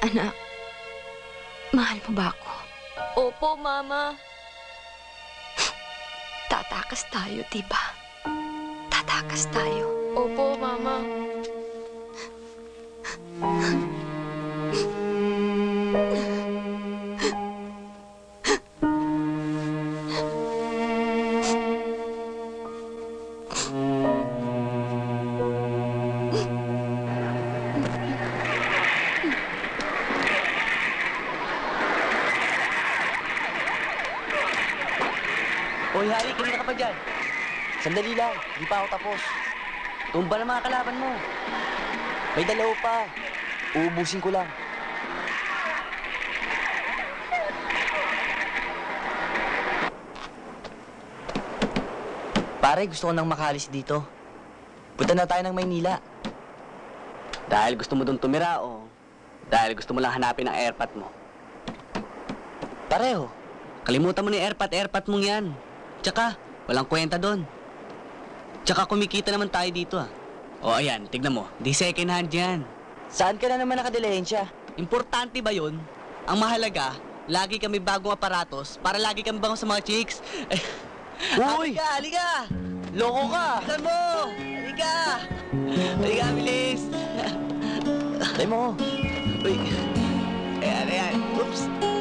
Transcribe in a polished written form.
Anak, mahal mo ba ako? Opo, Mama. Tatakas tayo, diba? Tatakas tayo. Opo, Mama. Hoy, Hari, kanina ka pa dyan. Sandali lang, di pa ako tapos. Tumba ng mga kalaban mo. May dalaw pa. Uubusin ko lang. Pare, gusto ko nang makalis dito. Punta na tayo ng Maynila. Dahil gusto mo doon tumira o dahil gusto mo lang hanapin ang airpot mo? Pareho. Kalimutan mo na yung airpot mong yan. Tsaka, walang kwenta doon. Tsaka kumikita naman tayo dito ah. O ayan, tignan mo. Di second hand yan. Saan ka na naman nakadilihensya? Importante ba yun? Ang mahalaga, lagi kami bagong aparatos para lagi kami bango sa mga chicks. Uy! Halika! Loko ka! Bisan mo! Halika! Halika, bilis! Tayo mo! Uy! Ayan. Oops!